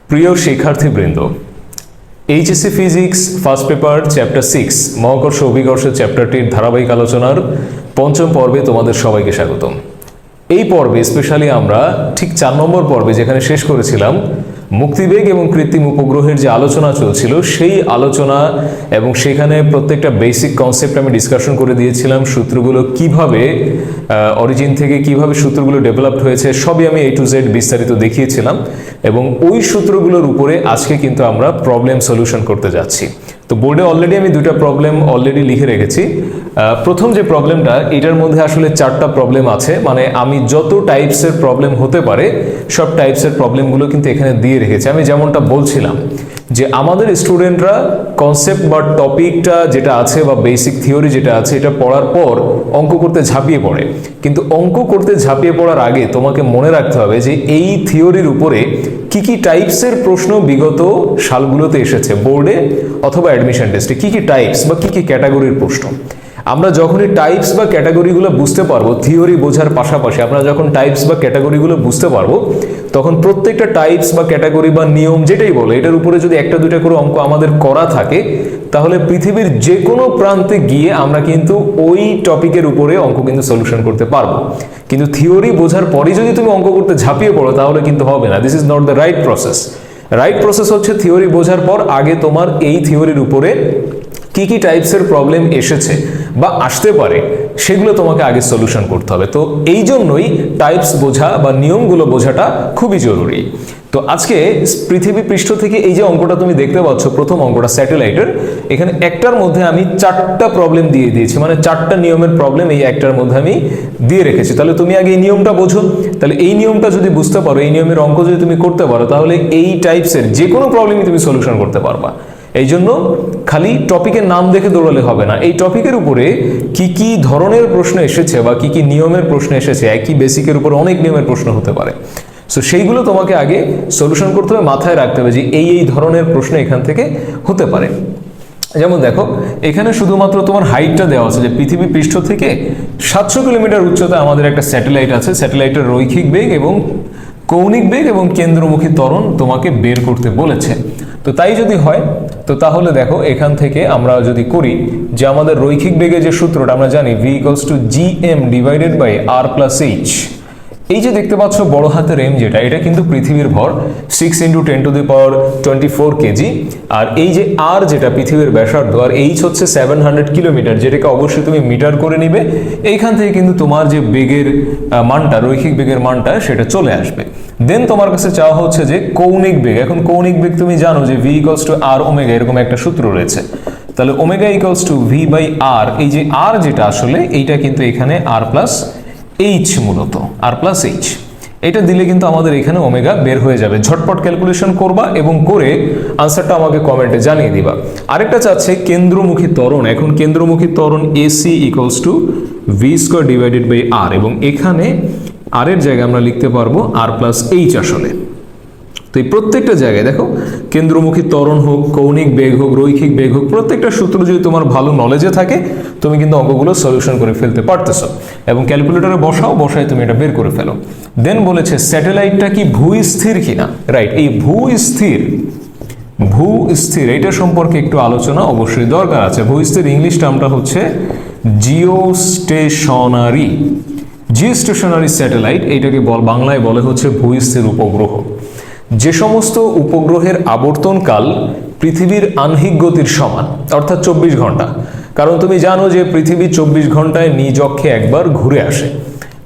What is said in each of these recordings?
প্রিয় শিক্ষার্থীবৃন্দ, HSC physics first paper chapter 6 মহাকর্ষ অভিকর্ষ চ্যাপ্টারটির ধারাবাহিক আলোচনার পঞ্চম পর্বে তোমাদের সবাইকে স্বাগতম। এই পর্বে স্পেশালি আমরা ঠিক 4 নম্বর পর্বে যেখানে শেষ করেছিলাম মুক্তিবেগ এবং কৃত্রিম উপগ্রহের যে আলোচনা চলছিল সেই আলোচনা এবং সেখানে প্রত্যেকটা বেসিক কনসেপ্ট আমি ডিসকাশন করে দিয়েছিলাম। সূত্রগুলো কিভাবে অরিজিন থেকে কিভাবে সূত্রগুলো ডেভেলপড হয়েছে সবই আমি A to Z বিস্তারিত দেখিয়েছিলাম এবং ওই সূত্রগুলোর উপরে আজকে কিন্তু আমরা প্রবলেম সলিউশন করতে যাচ্ছি। তো বোর্ডে অলরেডি আমি দুটো প্রবলেম অলরেডি লিখে রেখেছি। প্রথম যে প্রবলেমটা, এটার মধ্যে আসলে 4টা প্রবলেম আছে, মানে আমি যত টাইপসের প্রবলেম হতে পারে সব টাইপসের প্রবলেমগুলো কিন্তু এখানে দিয়ে রেখেছি। আমি যেমনটা বলছিলাম যে আমাদের স্টুডেন্টরা কনসেপ্ট বা টপিকটা যেটা আছে বা বেসিক থিওরি যেটা আছে এটা পড়ার পর অঙ্ক করতে ঝাঁপিয়ে পড়ে, কিন্তু অঙ্ক করতে ঝাঁপিয়ে পড়ার আগে তোমাকে মনে রাখতে হবে যে এই থিওরির উপরে কি কি টাইপসের প্রশ্ন বিগত সালগুলোতে এসেছে বোর্ডে অথবা অ্যাডমিশন টেস্টে, কি কি টাইপস বা কি কি ক্যাটাগরির প্রশ্ন। আমরা যখনই টাইপস বা ক্যাটাগরিগুলো বুঝতে পারবো, থিওরি বোঝার পাশাপাশি আমরা যখন টাইপস বা ক্যাটাগরিগুলো বুঝতে পারবো, তখন প্রত্যেকটা টাইপস বা ক্যাটাগরি বা নিয়ম যেটাই বলো এটার উপরে যদি একটা দুটা করে অঙ্ক আমাদের করা থাকে, তাহলে পৃথিবীর যে কোনো প্রান্তে গিয়ে আমরা কিন্তু ওই টপিকের উপরে অঙ্ক কিন্তু সলিউশন করতে পারবো। কিন্তু থিওরি বোঝার পরই যদি তুমি অঙ্ক করতে ঝাঁপিয়ে পড়ো তাহলে কিন্তু হবে না। This is not the right process. Right process হচ্ছে থিওরি বোঝার পর আগে তোমার এই থিওরির উপরে কি কি টাইপসের প্রবলেম এসেছে বা আসতে পারে সেগুলো তোমাকে আগে সলিউশন করতে হবে। তো এই জন্যই টাইপস বোঝা বা নিয়মগুলো বোঝাটা খুবই জরুরি। তো আজকে পৃথিবী পৃষ্ঠ থেকে এই যে অঙ্কটা তুমি দেখতে পাচ্ছ, প্রথম অঙ্কটা স্যাটেলাইটের, এখানে একটার মধ্যে আমি 4টা প্রবলেম দিয়ে দিয়েছি, মানে 4টা নিয়মের প্রবলেম এই একটার মধ্যে আমি দিয়ে রেখেছি। তাহলে তুমি আগে এই নিয়মটা বোঝো। তাহলে এই নিয়মটা যদি বুঝতে পারো, এই নিয়মের অঙ্ক যদি তুমি করতে পারো, তাহলে এই টাইপসের যে কোনো প্রবলেমই তুমি সলিউশন করতে পারবা। এই জন্য খালি টপিকের নাম দেখে দৌড়ালে হবে না, এই টপিকের উপরে কি কি ধরনের প্রশ্ন এসেছে বা কি কি নিয়মের প্রশ্ন এসেছে, একই বেসিকের উপর অনেক নিয়মের প্রশ্ন হতে পারে। সো সেইগুলো তোমাকে আগে সলিউশন করতে হবে, মাথায় রাখতে হবে যে এই ধরনের প্রশ্ন এখান থেকে হতে পারে। যেমন দেখো, এখানে শুধুমাত্র তোমার হাইটটা দেওয়া আছে যে পৃথিবী পৃষ্ঠ থেকে 700 কিলোমিটার উচ্চতায় আমাদের একটা স্যাটেলাইট আছে। স্যাটেলাইটের রৈখিক বেগ এবং কৌণিক বেগ এবং কেন্দ্রমুখী ত্বরণ তোমাকে বের করতে বলেছে। তো তাই যদি হয় তো তাহলে দেখো এখান থেকে আমরা যদি করি যে আমাদের রৈখিক বেগের যে সূত্রটা আমরা জানি v = gm divided by r + h। এই যে দেখতে পাচ্ছ বড় হাতের m যেটা, এটা কিন্তু পৃথিবীর ভর 6 × 10⁻24 কেজি, আর এই যে r যেটা পৃথিবীর ব্যাসার্ধ, আর h হচ্ছে 700 কিলোমিটার, যেটাকে অবশ্যই তুমি মিটার করে নিবে। এইখান থেকে কিন্তু তোমার যে বেগের মানটা, রৈখিক বেগের মানটা সেটা চলে আসবে। দেন তোমার কাছে চাওয়া হচ্ছে যে কৌণিক বেগ। এখন কৌণিক বেগ তুমি জানো যে v = r ω, এরকম একটা সূত্র রয়েছে। তাহলে ω = v/r, এই যে r যেটা আসলে এইটা কিন্তু এখানে r + h, মূলত r + h। এটা দিলে কিন্তু আমাদের এখানে ওমেগা বের হয়ে যাবে। ঝটপট ক্যালকুলেশন করবা এবং করে আনসারটা আমাকে কমেন্টে জানিয়ে দিবা। আরেকটা চাচ্ছে কেন্দ্রমুখী ত্বরণ। এখন কেন্দ্রমুখী ত্বরণ AC = v² divided by r, এবং এখানে r এর জায়গায় আমরা লিখতে পারবো r + h আসলে। তো এই প্রত্যেকটা জায়গায় দেখো, কেন্দ্রমুখী ত্বরণ হোক, কৌণিক বেগ হোক, রৈখিক বেগ হোক, প্রত্যেকটা সূত্র যদি তোমার ভালো নলেজে থাকে তুমি কিন্তু অঙ্কগুলো সলিউশন করে ফেলতে পারতেছো। এবং ক্যালকুলেটরে বসায় তুমি এটা বের করে ফেলো। দেন বলেছে স্যাটেলাইটটা কি ভূস্থির কিনা। রাইট, এই ভূস্থির এটা সম্পর্কে একটু আলোচনা অবশ্যই দরকার আছে। ভূস্থির ইংলিশ টার্মটা হচ্ছে জিওস্টেশনারি। জিওস্টেশনারি স্যাটেলাইট এইটাকে বাংলায় বলে হচ্ছে ভূস্থির উপগ্রহ। যে সমস্ত উপগ্রহের আবর্তনকাল পৃথিবীর আহ্নিক গতির সমান, অর্থাৎ 24 ঘন্টা। কারণ তুমি জানো যে পৃথিবী 24 ঘন্টায় নিজ অক্ষে একবার ঘুরে আসে।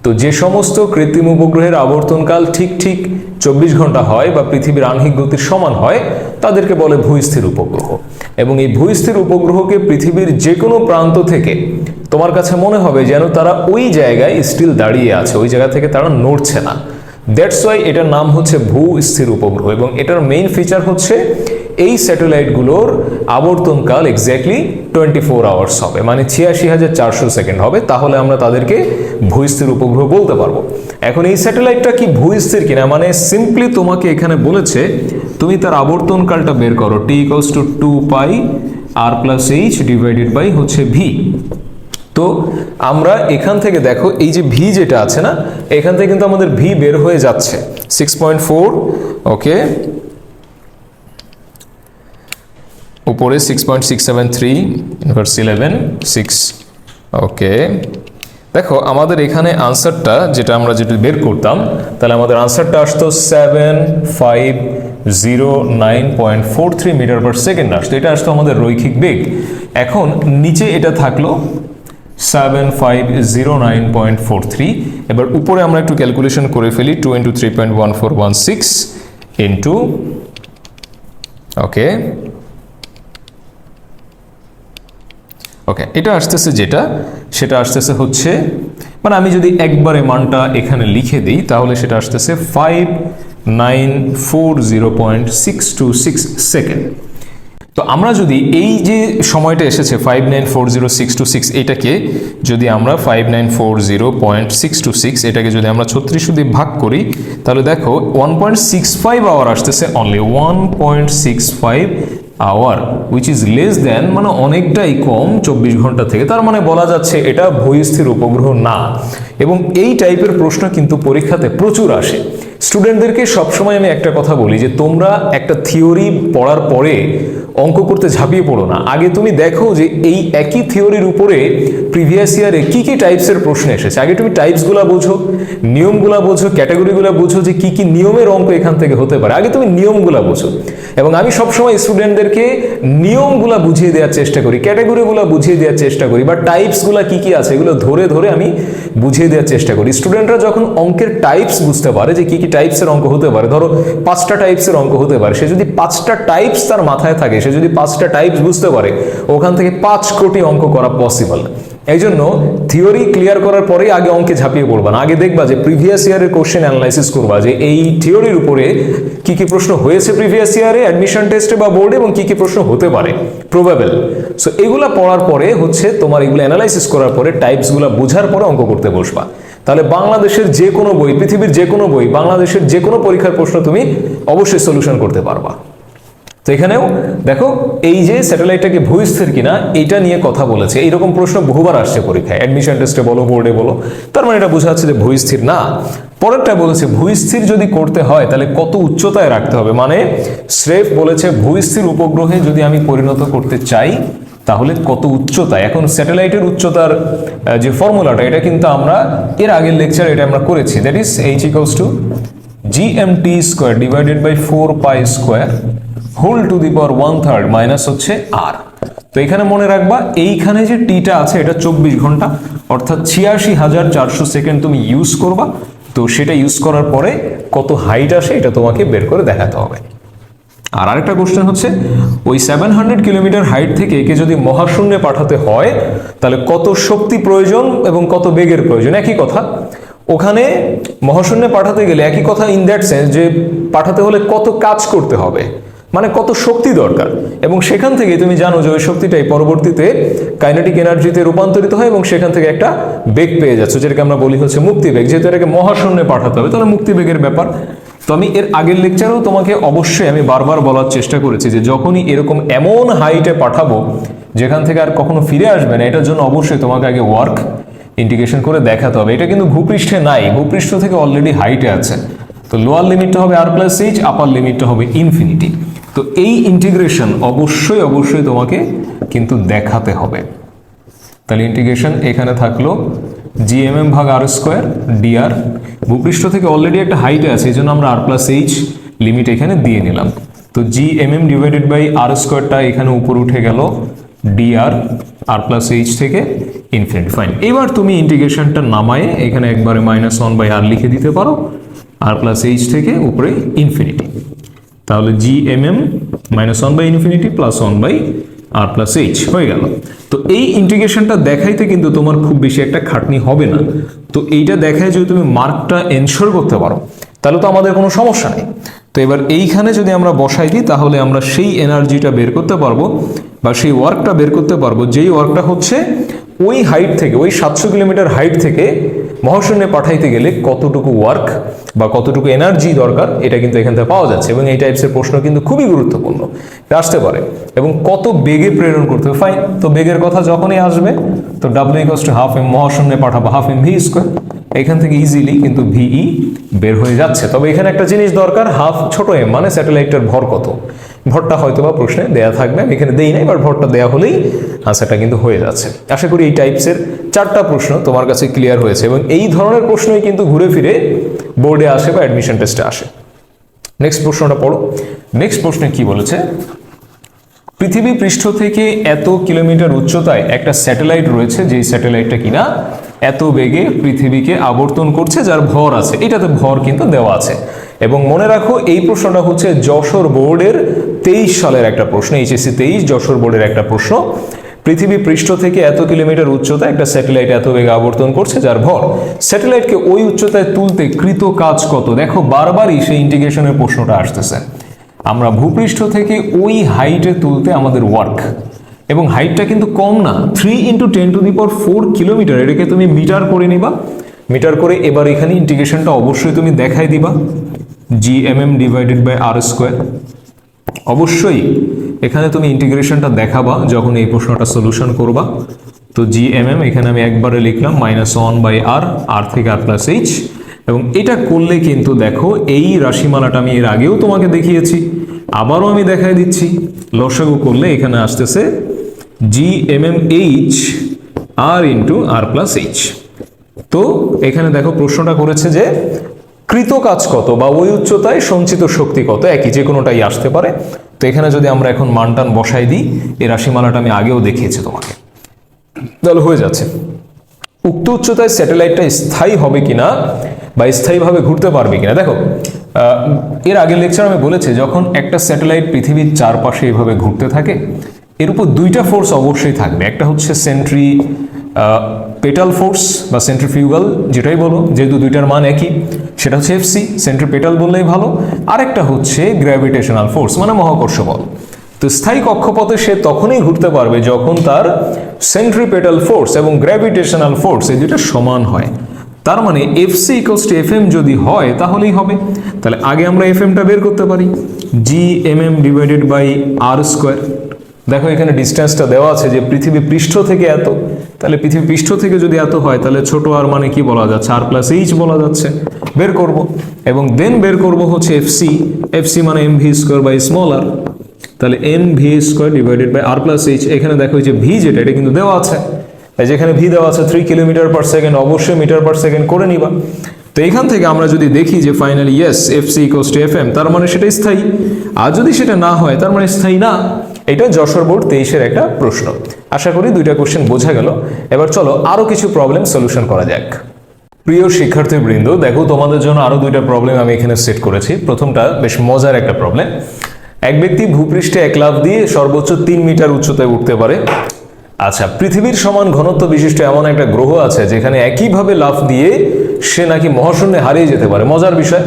তো যে সমস্ত কৃত্রিম উপগ্রহের আবর্তনকাল ঠিক 24 ঘন্টা হয় বা পৃথিবীর আহ্নিক গতির সমান হয়, তাদেরকে বলে ভূস্থির উপগ্রহ। এবং এই ভূস্থির উপগ্রহকে পৃথিবীর যে কোনো প্রান্ত থেকে তোমার কাছে মনে হবে যেন তারা ওই জায়গায় স্টিল দাঁড়িয়ে আছে, ওই জায়গা থেকে তারা নড়ছে না। দ্যাটস ওয়াই এটার নাম হচ্ছে ভূস্থির উপগ্রহ। এবং এটার মেইন ফিচার হচ্ছে এই স্যাটেলাইটগুলোর আবর্তনকাল এক্স্যাক্টলি 24 আওয়ার্স হবে, মানে 86,400 সেকেন্ড হবে। তাহলে আমরা তাদেরকে ভূস্থির উপগ্রহ বলতে পারবো। এখন এই স্যাটেলাইটটা কি ভূস্থির কিনা, মানে সিম্পলি তোমাকে এখানে বলেছে তুমি তার আবর্তনকালটা বের করো, t = 2πr + h divided by হচ্ছে v। তো আমরা এখান থেকে দেখো এই যে ভি যেটা আছে না, এখান থেকে কিন্তু আমাদের ভি বের হয়ে যাচ্ছে 6.4, ওকে, উপরে 6.673 ইনভার্স 11 6 ওকে। দেখো আমাদের এখানে আনসারটা যেটা আমরা যেটা বের করতাম, তাহলে আমাদের আনসারটা আসতো 7509.43 মিটার পার সেকেন্ড আসতো, এটা আসতো আমাদের রৈখিক বেগ। এখন নিচে এটা থাকলো 7509.43, এবার উপরে আমরা একটু ক্যালকুলেশন করে ফেলি, 2 × 3.1416 ইন্টু ওকে ওকে, এটা আসতেছে যেটা সেটা আসতেছে হচ্ছে, মানে আমি যদি একবারে মানটা এখানে লিখে দিই তাহলে সেটা আসতেছে 5940.626 সেকেন্ড। তো আমরা যদি এই যে সময়টা এসেছে 5940.626 এটাকে যদি আমরা 5940.626 এটাকে যদি আমরা 36 দিয়ে ভাগ করি তাহলে দেখো 1.65 আওয়ার আসতেছে, only 1.65 hour, which is less than, মানে অনেকটাই কম 24 ঘন্টা থেকে। তার মানে বলা যাচ্ছে এটা ভূস্থির উপগ্রহ না। এবং এই টাইপের প্রশ্ন কিন্তু পরীক্ষাতে প্রচুর আসে। স্টুডেন্টদেরকে সবসময় আমি একটা কথা বলি যে তোমরা একটা থিওরি পড়ার পরে অঙ্ক করতে ঝাঁপিয়ে পড়ো না, আগে তুমি দেখো যে এই একই থিওরির উপরে প্রিভিয়াস ইয়ারে কি কি টাইপসের প্রশ্ন এসেছে। আগে তুমি টাইপসগুলো বোঝো, নিয়মগুলো বোঝো, ক্যাটাগরিগুলো বোঝো যে কি কি নিয়মের অঙ্ক এখান থেকে হতে পারে, আগে তুমি নিয়মগুলো বোঝো। এবং আমি সবসময় স্টুডেন্টদেরকে নিয়মগুলো বুঝিয়ে দেওয়ার চেষ্টা করি, ক্যাটাগরিগুলো বুঝিয়ে দেওয়ার চেষ্টা করি, বা টাইপসগুলো কি কি আছে এগুলো ধরে ধরে আমি বুঝিয়ে দেওয়ার চেষ্টা করি। স্টুডেন্টরা যখন অঙ্কের টাইপস বুঝতে পারে যে কি কি টাইপসের অঙ্ক হতে পারে, ধরো 5টা টাইপসের অঙ্ক হতে পারে, সে যদি 5টা টাইপস তার মাথায় থাকে, সে যদি 5টা টাইপস বুঝতে পারে, ওখান থেকে 5 কোটি অঙ্ক করা পসিবল। এই জন্য থিওরি ক্লিয়ার করার পরেই আগে অঙ্কে ঝাঁপিয়ে পড়বা না, আগে দেখবা যে প্রিভিয়াস ইয়ারের কোশ্চেন অ্যানালাইসিস করবা যে এই থিওরির উপরে কি কি প্রশ্ন হয়েছে প্রিভিয়াস ইয়ারে অ্যাডমিশন টেস্টে বা বোর্ডে, এবং কি কি প্রশ্ন হতে পারে প্রবাবল। সো এগুলা পড়ার পরে হচ্ছে তোমার এগুলো অ্যানালাইসিস করার পরে টাইপসগুলো বোঝার পরে অঙ্ক করতে বসবা। তাহলে বাংলাদেশের যে কোনো বই, পৃথিবীর যে কোনো বই, বাংলাদেশের যে কোনো পরীক্ষার প্রশ্ন তুমি অবশ্যই সলিউশন করতে পারবা। তো এখানেও দেখো এই যে স্যাটেলাইটটাকে ভূস্থির কিনা এটা নিয়ে কথা বলেছে, এইরকম প্রশ্ন বহুবার আসছে পরীক্ষায়, অ্যাডমিশন টেস্টে বলো, বোর্ডে বলো, তার মানে এটা বোঝা যাচ্ছে যে ভূস্থির না। পরেরটা বলেছে ভূস্থির যদি করতে হয় তাহলে কত উচ্চতায় রাখতে হবে, মানে স্রেফ বলেছে ভূস্থির উপগ্রহে যদি আমি পরিণত করতে চাই তাহলে কত উচ্চতায়। এখন স্যাটেলাইটের উচ্চতার যে ফর্মুলাটা এটা কিন্তু আমরা এর আগের লেকচার এটা আমরা করেছি, that is h = gmt square divided by 4π square whole to the power 1/3 minus হচ্ছে r। তো এখানে মনে রাখবা এইখানে যে টিটা আছে এটা 24 ঘন্টা, অর্থাৎ 86,400 সেকেন্ড তুমি ইউজ করবা। তো সেটা ইউজ করার পরে কত হাইট আসে এটা তোমাকে বের করে দেখাতে হবে। আর আরেকটা কোশ্চেন হচ্ছে ওই 700 কিলোমিটার হাইট থেকে একে যদি মহাশূন্যে পাঠাতে হয় তাহলে কত শক্তি প্রয়োজন এবং কত বেগের প্রয়োজন। একই কথা, ওখানে মহাশূন্যে পাঠাতে গেলে একই কথা ইন দ্যাট সেন্স যে পাঠাতে হলে কত কাজ করতে হবে, মানে কত শক্তি দরকার, এবং সেখান থেকে তুমি জানো যে ওই শক্তিটাই পরবর্তীতে কাইনেটিক এনার্জিতে রূপান্তরিত হয় এবং সেখান থেকে একটা বেগ পেয়ে যাচ্ছে, যেটাকে আমরা বলি হচ্ছে মুক্তিবেগ। যেহেতু এটাকে মহাশূন্যে পাঠাতে হবে তাহলে মুক্তিবেগের ব্যাপার। তো আমি এর আগের লেকচারেও তোমাকে অবশ্যই আমি বারবার বলার চেষ্টা করেছি যে যখনই এরকম এমন হাইটে পাঠাবো যেখান থেকে আর কখনো ফিরে আসবে না, এটার জন্য অবশ্যই তোমাকে আগে ওয়ার্ক ইন্টিগ্রেশন করে দেখাতে হবে। এটা কিন্তু ভূপৃষ্ঠে নাই, ভূপৃষ্ঠ থেকে অলরেডি হাইটে আছে। তো লোয়ার লিমিটটা হবে r+h, আপার লিমিটটা হবে ইনফিনিটি। তো এই ইন্টিগ্রেশন অবশ্যই অবশ্যই তোমাকে কিন্তু দেখাতে হবে। তাহলে ইন্টিগ্রেশন এখানে থাকলো gmm/r² dr, ভূপৃষ্ঠ থেকে অলরেডি একটা হাইটে আছে এই জন্য আমরা r+h লিমিট এখানে দিয়ে নিলাম। তো gmm ডিভাইডেড বাই r² এখানে উপর উঠে গেল dr r+h থেকে ইনফিনিটি। ফাইন, এবার তুমি ইন্টিগ্রেশনটা নামায়ে এখানে একবারে -1/r লিখে দিতে পারো, r+h থেকে উপরে ইনফিনিটি। তাহলে gmm -1/∞ প্লাস 1/r+h হয়ে গেল। তো এই ইন্টিগ্রেশনটা দেখাইতে কিন্তু তোমার খুব বেশি একটা খাটনি হবে না। তো এইটা দেখায় যদি তুমি মার্কটা এনশোর করতে পারো তাহলে তো আমাদের কোনো সমস্যা নেই। তো এবার এইখানে যদি আমরা বসাই দিই তাহলে আমরা সেই এনার্জিটা বের করতে পারবো বা সেই ওয়ার্কটা বের করতে পারবো, যেই ওয়ার্কটা হচ্ছে ওই হাইট থেকে, ওই 700 কিলোমিটার হাইট থেকে মহাশূন্যে পাঠাইতে গেলে কতটুকু ওয়ার্ক বা কতটুকু এনার্জি দরকার এটা কিন্তু এখান থেকে পাওয়া যাচ্ছে। এবং এই টাইপসের প্রশ্ন কিন্তু খুবই গুরুত্বপূর্ণ আসতে পারে। এবং কত বেগে প্রেরণ করতে হবে, ফাইন, তো বেগের কথা যখনই আসবে তো W = ½ m, মহাশূন্যে পাঠাবো ½ mv², এখান থেকে ইজিলি কিন্তু VE বের হয়ে যাচ্ছে। তবে এখানে একটা জিনিস দরকার, ½ ছোট m মানে স্যাটেলাইটের ভর কত, ভরটা হয়তো বা প্রশ্নে দেয়া থাকবে, আমি এখানে দেই নাই, বাট ভরটা দেয়া হলেই আনসারটা কিন্তু হয়ে যাচ্ছে। আশা করি এই টাইপসের 4টা প্রশ্ন তোমার কাছে ক্লিয়ার হয়েছে, এবং এই ধরনের প্রশ্নই কিন্তু ঘুরে ফিরে বোর্ডে আসে বা অ্যাডমিশন টেস্টে আসে। নেক্সট প্রশ্নটা পড়ো। নেক্সট প্রশ্নে কি বলেছে, পৃথিবী পৃষ্ঠ থেকে এত কিলোমিটার উচ্চতায় একটা স্যাটেলাইট রয়েছে, যেই স্যাটেলাইটটা কিনা এত বেগে পৃথিবীকে আবর্তন করছে, যার ভর আছে, এটাতে ভর কিন্তু দেওয়া আছে। এবং মনে রাখো এই প্রশ্নটা হচ্ছে যশোর বোর্ডের 23 সালের একটা প্রশ্ন, এইচএসসি 23 যশোর বোর্ডের একটা প্রশ্ন। পৃথিবী পৃষ্ঠ থেকে এত কিলোমিটার উচ্চতায় একটা স্যাটেলাইট এত বেগে আবর্তন করছে, যার ভর। স্যাটেলাইটকে ওই উচ্চতায় তুলতে কৃত কাজ কত? দেখো বারবারই সেই ইন্টিগ্রেশনের প্রশ্নটা আসতেছে। আমরা ভূপৃষ্ঠ থেকে ওই হাইটে তুলতে আমাদের ওয়ার্ক, এবং হাইটটা কিন্তু কম না, 3 × 10⁴ কিলোমিটার। এটাকে তুমি মিটার করে নিবা, মিটার করে এবার এখানে ইন্টিগ্রেশনটা অবশ্যই তুমি দেখাই দিবা, gmm / r²। অবশ্যই এখানে তুমি ইন্টিগ্রেশনটা দেখাবা যখন এই প্রশ্নটা সলিউশন করবা। তো gmm এখানে আমি একবারে লিখলাম -1/r, r থেকে r+h, এবং এটা করলে কিন্তু দেখো এই রাশিমালাটা আমি এর আগেও তোমাকে দেখিয়েছি, আবারও আমি দেখাই দিচ্ছি। লসাগু করলে এখানে আসতেছে gmmh r × r+h। তো এখানে দেখো প্রশ্নটা করেছে যে কৃত কাজ কত বা ওই উচ্চতায় সঞ্চিত শক্তি কত, একই যে কোনোটাই আসতে পারে। তো এখানে যদি আমরা এখন মানটান বসাই দিই, এই রাশিমালাটা আমি আগেও দেখিয়েছি তোমাকে, তাহলে হয়ে যাচ্ছে। উক্ত উচ্চতায় স্যাটেলাইটটা স্থায়ী হবে কিনা বা স্থায়ীভাবে ঘুরতে পারবে কিনা। দেখো এর আগের লেকচার আমি বলেছি, যখন একটা স্যাটেলাইট পৃথিবীর চারপাশে এভাবে ঘুরতে থাকে, এর উপর 2টা ফোর্স অবশ্যই থাকবে। একটা হচ্ছে সেন্ট্রিপেটাল ফোর্স বা সেন্ট্রিফিউগাল, যেটাই বলো, যেহেতু 2টার মান একই, সেটা হচ্ছে এফসি, সেন্ট্রিপেটাল বললেই ভালো। আরেকটা হচ্ছে গ্র্যাভিটেশনাল ফোর্স, মানে মহাকর্ষ বল। তো স্থায়ী কক্ষপথে সে তখনই ঘুরতে পারবে যখন তার সেন্ট্রিপেটাল ফোর্স এবং গ্র্যাভিটেশনাল ফোর্স এই দুটো সমান হয়। তার মানে এফসি = এফএম যদি হয় তাহলেই হবে। তাহলে আগে আমরা এফএমটা বের করতে পারি, gmm / r²। দেখো এখানে ডিস্টেন্সটা দেওয়া আছে যে পৃথিবী পৃষ্ঠ থেকে এত, তাহলে পৃথিবী পৃষ্ঠ থেকে যদি এত হয় তাহলে ছোট আর মানে কি বলা যাচ্ছে, r+h বলা যাচ্ছে, বের করব। এবং দেন বের করব হচ্ছে এফসি মানে mv² / r, তাহলে mv² / r+h। এখানে দেখো যে ভি যেটা, এটা কিন্তু দেওয়া আছে, এই যেখানে ভি দেওয়া আছে 3 কিলোমিটার/সেকেন্ড, অবশ্যই মিটার/সেকেন্ড করে নিবা। তো এখান থেকে আমরা যদি দেখি যে ফাইনালি ইয়েস এফসি = এফএম, তার মানে সেটা স্থায়ী। আর যদি সেটা না হয় তার মানে স্থায়ী না। এটা যশোর বোর্ড 23-এর একটা প্রশ্ন। আশা করি 2টা কোশ্চেন বোঝা গেল। এবার চলো আরো কিছু প্রবলেম সলিউশন করা যাক। প্রিয় শিক্ষার্থীবৃন্দ, দেখো তোমাদের জন্য আরো 2টা প্রবলেম আমি এখানে সেট করেছি। প্রথমটা বেশ মজার একটা প্রবলেম। এক ব্যক্তি ভূপৃষ্ঠে 1 লাফ দিয়ে সর্বোচ্চ 3 মিটার উচ্চতায় উঠতে পারে। আচ্ছা, পৃথিবীর সমান ঘনত্ব বিশিষ্ট এমন একটা গ্রহ আছে যেখানে একইভাবে লাফ দিয়ে সে নাকি মহাশূন্যে হারিয়ে যেতে পারে। মজার বিষয়,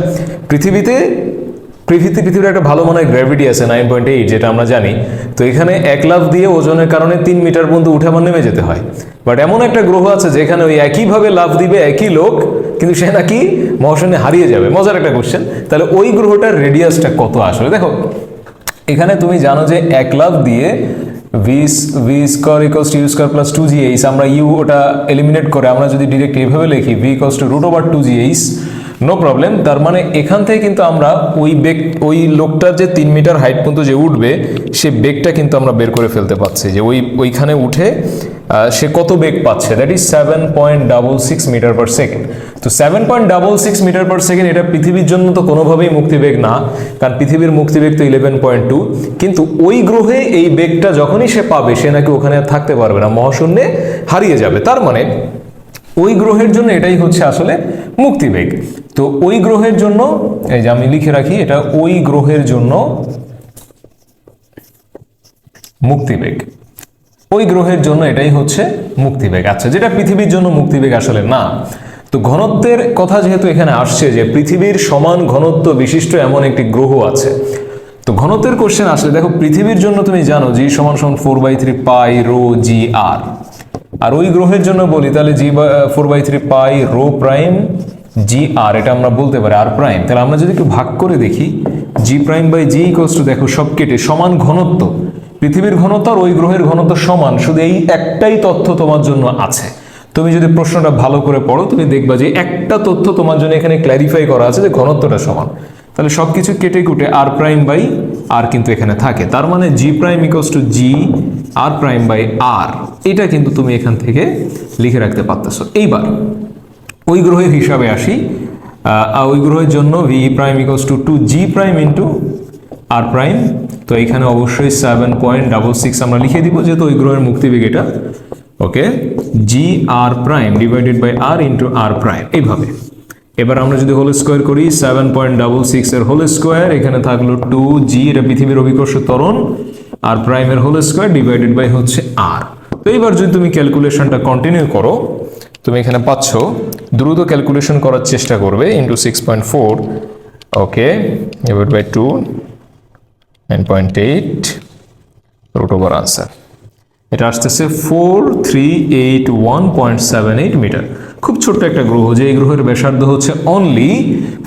পৃথিবীর একটা ভালো মানের গ্র্যাভিটি আছে 9.8, যেটা আমরা জানি। তো এখানে 1 লাফ দিয়ে ওজনের কারণে 3 মিটার পর্যন্ত উঠে আবার নেমে যেতে হয়। বাট এমন একটা গ্রহ আছে যেখানে ওই একইভাবে লাফ দিবে একই লোক, কিন্তু সে নাকি মহাশূন্যে হারিয়ে যাবে। মজার একটা কোশ্চেন। তাহলে ওই গ্রহটার রেডিয়াসটা কত আসলে? দেখো এখানে তুমি জানো যে 1 লাফ দিয়ে v² = u² + 2gh, আমরা ইউ ওটা এলিমিনেট করে আমরা যদি ডিরেক্ট এইভাবে লিখি v = √2gh, নো প্রবলেম। তার মানে এখান থেকে কিন্তু আমরা ওই লোকটার যে 3 মিটার হাইট পর্যন্ত যে উঠবে, সে বেগটা কিন্তু আমরা বের করে ফেলতে পারছি যে ওইখানে উঠে সে কত বেগ পাচ্ছে, দ্যাট ইজ 7.66 মিটার/সেকেন্ড। তো 7.66 মিটার/সেকেন্ড এটা পৃথিবীর জন্য তো কোনোভাবেই মুক্তিবেগ না, কারণ পৃথিবীর মুক্তিবেগ তো 11.2। কিন্তু ওই গ্রহে এই বেগটা যখনই সে পাবে, সে নাকি ওখানে আর থাকতে পারবে না, মহাশূন্যে হারিয়ে যাবে। তার মানে ওই গ্রহের জন্য এটাই হচ্ছে আসলে মুক্তিবেগ। তো ওই গ্রহের জন্য, এই যে আমি লিখে রাখি, এটা ওই গ্রহের জন্য মুক্তিবেগ, ওই গ্রহের জন্য এটাই হচ্ছে মুক্তিবেগ। আচ্ছা, যেটা পৃথিবীর জন্য মুক্তিবেগ আসলে না। তো ঘনত্বের কথা যেহেতু এখানে আসছে যে পৃথিবীর সমান ঘনত্ব বিশিষ্ট এমন একটি গ্রহ আছে, তো ঘনত্বের কোশ্চেন আসলে দেখো পৃথিবীর জন্য তুমি জানো g = 4/3 পাই রো জি আর, আর ওই গ্রহের জন্য বলি তাহলে g 4/3 পাই রো প্রাইম জি আর, এটা আমরা বলতে পারি আর প্রাইম। তাহলে আমরা যদি একটু ভাগ করে দেখি, g'/g = দেখো সব কেটে সমান ঘনত্ব, পৃথিবীর ঘনত্ব আর ওই গ্রহের ঘনত্ব সমান, শুধু এই একটাই তথ্য তোমার জন্য আছে। তুমি যদি প্রশ্নটা ভালো করে পড়ো, তুমি দেখবা যে একটা তথ্য তোমার জন্য এখানে ক্ল্যারিফাই করা আছে যে ঘনত্বটা সমান। তাহলে সবকিছু কেটে কুটে r'/g আর কিন্তু এখানে থাকে, তার মানে G prime equals to G R prime by R, এটা কিন্তু তুমি এখান থেকে লিখে রাখতে পারতেছো। এইবার ওই গ্রহের হিসাবে আসি। ওই গ্রহের জন্য V prime equals to 2g prime into R prime, তো এখানে অবশ্যই 7.66 আমরা লিখে দিব যেহেতু ওই গ্রহের মুক্তিবেগ এটা। Okay, G R prime divided by R into R prime, এইভাবে। এবার আমরা যদি হোল স্কোয়ার করি 7.66 এর হোল স্কোয়ার, এখানে থাকলো 2g, এটা পৃথিবীর অভিকর্ষ ত্বরণ, আর প্রাইমের হোল স্কোয়ার ডিভাইডেড বাই হচ্ছে আর। তো এইবার যদি তুমি ক্যালকুলেশনটা কন্টিনিউ করো, তুমি এখানে পাচ্ছ, দ্রুত ক্যালকুলেশন করার চেষ্টা করবে, into 6.4, okay, divide by 2, 9.8, root over answer. এটা আসতেছে 4381.78 মিটার। খুব ছোট্ট একটা গ্রহ, যে এই গ্রহের ব্যাসার্ধ হচ্ছে অনলি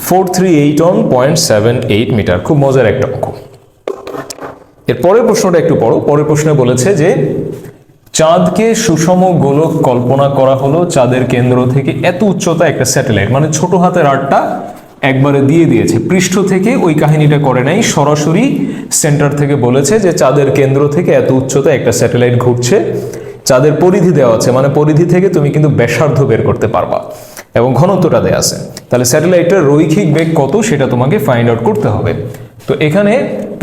4381.78 মিটার। খুব মজার একটা অঙ্ক। এর পরের প্রশ্নটা একটু পড়ো। পরের প্রশ্নে বলেছে যে চাঁদকে সুষম গোলক কল্পনা করা হলো, চাঁদের কেন্দ্র থেকে এত উচ্চতা একটা স্যাটেলাইট, মানে ছোট হাতের আরটা একবারে দিয়ে দিয়েছে, পৃষ্ঠ থেকে ওই কাহিনীটা করে নাই, সরাসরি সেন্টার থেকে বলেছে যে চাঁদের কেন্দ্র থেকে এত উচ্চতা একটা স্যাটেলাইট ঘুরছে, চাঁদের পরিধি দেওয়া আছে, মানে পরিধি থেকে তুমি কিন্তু ব্যাসার্ধ বের করতে পারবা এবং ঘনত্বটা দেওয়া আছে। তাহলে স্যাটেলাইটের রৈখিক বেগ কত সেটা তোমাকে ফাইন্ড আউট করতে হবে। তো এখানে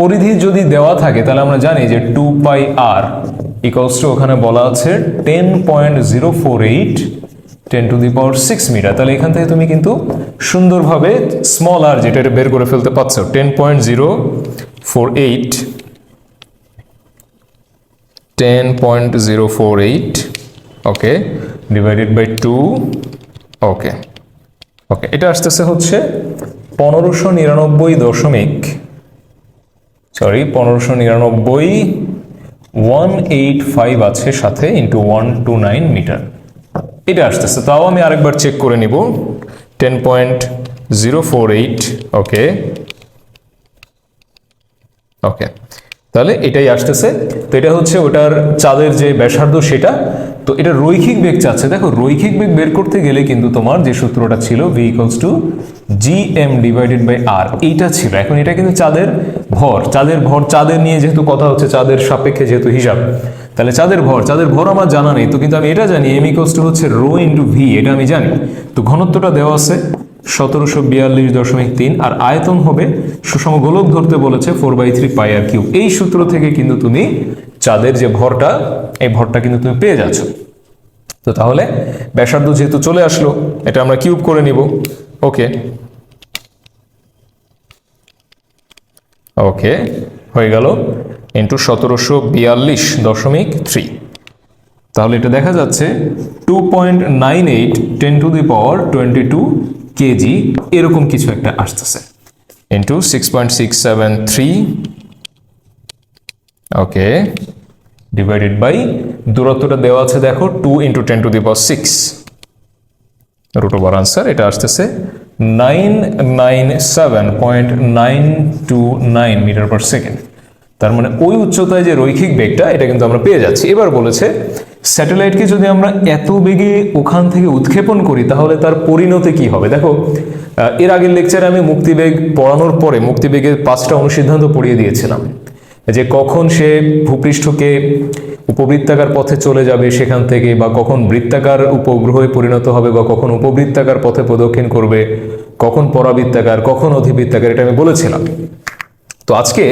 পরিধি যদি দেওয়া থাকে তাহলে আমরা জানি যে 2πr ইকুয়ালস টু, ওখানে বলা আছে 10.048 10⁶ মিটার। তাহলে এখান থেকে তুমি কিন্তু সুন্দরভাবে স্মল আর যেটা এটা বের করে ফেলতে পারছো, 10.048 ওকে, ডিভাইডেড বাই 2, ওকে ওকে, এটা আসতেছে হচ্ছে 1585 আছে সাথে, ইন্টু 129 মিটার এটা আসতেছে। তাও আমি আরেকবার চেক করে নিব, 10.048, ওকে ওকে, তাহলে এটাই আসতেছে। তো এটা হচ্ছে ওটার চাঁদের যে ব্যাসার্ধ সেটা। তো এটা রৈখিক বেগ চাচ্ছে। দেখো রৈখিক বেগ বের করতে গেলে কিন্তু তোমার যে সূত্রটা ছিল v equals to gm divided by r, এইটা ছিল। এখন এটা কিন্তু চাঁদের ভর, চাঁদের নিয়ে যেহেতু কথা হচ্ছে, চাঁদের সাপেক্ষে যেহেতু হিসাব, তাহলে চাঁদের ভর আমার জানা নেই, তো কিন্তু আমি এটা জানি m ইকুয়ালস টু হচ্ছে রো ইন্টু v, এটা আমি জানি। তো ঘনত্বটা দেওয়া আছে 1742.3, আর আয়তন হবে, সুষম গোলক ধরতে বলেছে 4/3πr³। এই সূত্র থেকে কিন্তু তুমি চাঁদের যে ভরটা, এই ভরটা কিন্তু তুমি পেয়ে যাচ্ছ। তো তাহলে ব্যাসার্ধ যেহেতু চলে আসলো, এটা আমরা কিউব করে নিব। ওকে ওকে, হয়ে গেল, ইন্টু 1742.3। তাহলে এটা দেখা যাচ্ছে 2.98 10⁻22 কেজি, এরকম কিছু একটা আসতেছে, ইন্টু 6.673, ওকে, ডিভাইডেড বাই দূরত্বটা দেওয়া আছে দেখো 2 × 10⁶, রুট ওভার আনসার। এটা আসতেছে 997.929 মিটার পার সেকেন্ড। তার মানে ওই উচ্চতায় যে রৈখিক বেগটা, এটা কিন্তু আমরা পেয়ে যাচ্ছি। এবার বলেছে স্যাটেলাইটকে যদি আমরা এত বেগে ওখান থেকে উৎক্ষেপণ করি তাহলে তার পরিণতি কি হবে। দেখো এর আগের লেকচারে আমি মুক্তিবেগ পড়ানোর পরে মুক্তিবেগের 5টা অনুসিদ্ধান্ত পড়িয়ে দিয়েছিলাম, যে কখন সে ভূপৃষ্ঠকে উপবৃত্তাকার পথে চলে যাবে সেখান থেকে, বা কখন বৃত্তাকার উপগ্রহে পরিণত হবে, বা কখন উপবৃত্তাকার পথে প্রদক্ষিণ করবে, কখন পরাবৃত্তাকার, কখন অধিবৃত্তাকার, এটা আমি বলেছিলাম। তো আজকে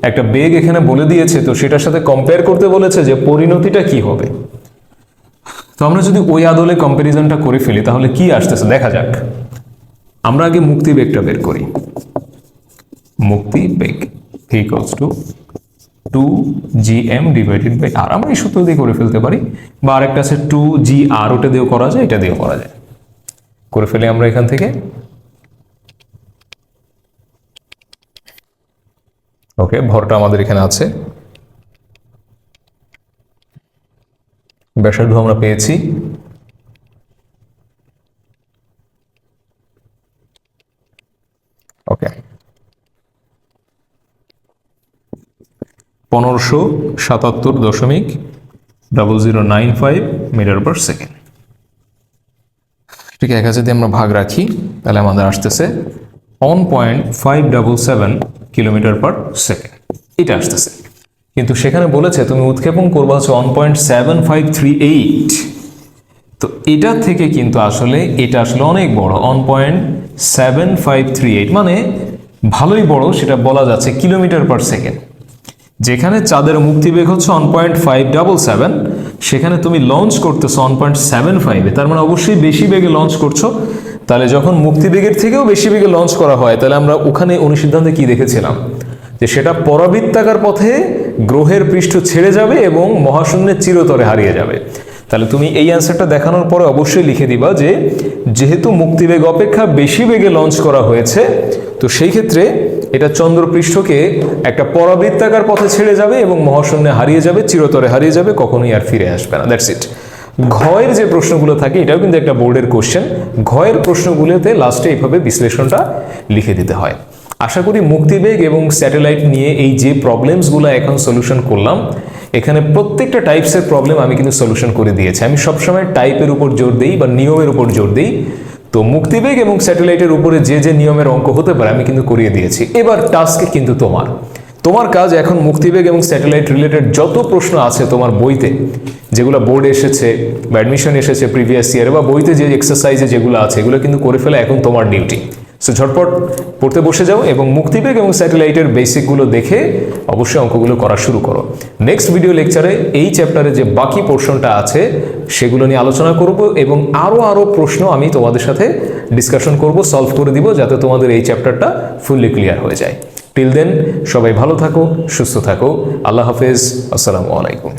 একটা বেগ এখানে বলে দিয়েছে, তো সেটার সাথে কম্পেয়ার করতে বলেছে যে পরিণতিটা কি হবে। তো আমরা যদি ওই আদলে কম্প্যারিজনটা করে ফেলি তাহলে কি আসতেছে দেখা যাক। আমরা আগে মুক্তিবেগটা বের করি। মুক্তিবেগ equals to 2gm divided by r, আমরা এই সূত্র দিয়ে করে ফেলতে পারি, বা আরেকটা আছে 2gr, ওটা দিয়েও করা যায়, এটা দিয়েও করা যায়। করে ফেলি আমরা এখান থেকে। ওকে, ভরটা আমাদের এখানে আছে, ব্যাসার্ধ আমরা পেয়েছি, ওকে, 1577.0095 মিটার পার সেকেন্ড। ঠিক আছে, 1000 দিয়ে আমরা ভাগ রাখি তাহলে আমাদের আসতেছে 1.577 কিলোমিটার পার সেকেন্ড। এটা আসতেছে। কিন্তু সেখানে বলেছে তুমি উৎক্ষেপণ করবা হচ্ছে 1.7538। তো এটা থেকে কিন্তু আসলে এটা আসলে অনেক বড়, 1.7538 মানে ভালোই বড়, সেটা বলা যাচ্ছে কিলোমিটার পার সেকেন্ড। যেখানে চাঁদের মুক্তিবেগ হচ্ছে 1.577, সেখানে তুমি লঞ্চ করতেছো 1.75, তার মানে অবশ্যই বেশি বেগে লঞ্চ করছো। তাহলে যখন মুক্তিবেগের থেকেও বেশি বেগে লঞ্চ করা হয়, তাহলে আমরা ওখানে অনুসিদ্ধান্তে কি দেখেছিলাম, যে সেটা পরাবৃত্তাকার পথে গ্রহের পৃষ্ঠ ছেড়ে যাবে এবং মহাশূন্যের চিরতরে হারিয়ে যাবে। তাহলে তুমি এই অ্যান্সারটা দেখানোর পরে অবশ্যই লিখে দিবা যে যেহেতু মুক্তিবেগ অপেক্ষা বেশি বেগে লঞ্চ করা হয়েছে, তো সেই ক্ষেত্রে এটা চন্দ্রপৃষ্ঠকে একটা পরাবৃত্তাকার পথে ছেড়ে যাবে এবং মহাশূন্যে হারিয়ে যাবে, চিরতরে হারিয়ে যাবে, কখনোই আর ফিরে আসবে না। That's it. ঘয়ের যে প্রশ্নগুলো থাকে এটাও কিন্তু একটা বোর্ডের কোশ্চেন। ঘয়ের প্রশ্নগুলোতে লাস্টে এইভাবে বিশ্লেষণটা লিখে দিতে হয়। আশা করি মুক্তিবেগ এবং স্যাটেলাইট নিয়ে এই যে প্রবলেমসগুলো এখন সলিউশন করলাম, এখানে প্রত্যেকটা টাইপসের প্রবলেম আমি কিন্তু সলিউশন করে দিয়েছি। আমি সবসময় টাইপের উপর জোর দিই বা নিয়মের উপর জোর দিই। তো মুক্তিবেগ এবং স্যাটেলাইটের উপরে যে যে নিয়মের অঙ্ক হতে পারে আমি কিন্তু করিয়ে দিয়েছি। এবার টাস্ক কিন্তু তোমার কাজ এখন মুক্তিবেগ এবং স্যাটেলাইট রিলেটেড যত প্রশ্ন আছে তোমার বইতে, যেগুলো বোর্ডে এসেছে বা অ্যাডমিশন এসেছে প্রিভিয়াস ইয়ারে, বা বইতে যে এক্সারসাইজে যেগুলো আছে এগুলো কিন্তু করে ফেলা এখন তোমার ডিউটি। সো ঝটপট পড়তে বসে যাও এবং মুক্তিবেগ এবং স্যাটেলাইটের বেসিকগুলো দেখে অবশ্যই অঙ্কগুলো করা শুরু করো। নেক্সট ভিডিও লেকচারে এই চ্যাপ্টারে যে বাকি পোর্শনটা আছে সেগুলো নিয়ে আলোচনা করব এবং আরও প্রশ্ন আমি তোমাদের সাথে ডিসকাশন করব, সলভ করে দিব, যাতে তোমাদের এই চ্যাপ্টারটা ফুললি ক্লিয়ার হয়ে যায়। টিল দেন সবাই ভালো থাকো, সুস্থ থাকো। আল্লাহ হাফেজ, আসসালামু আলাইকুম।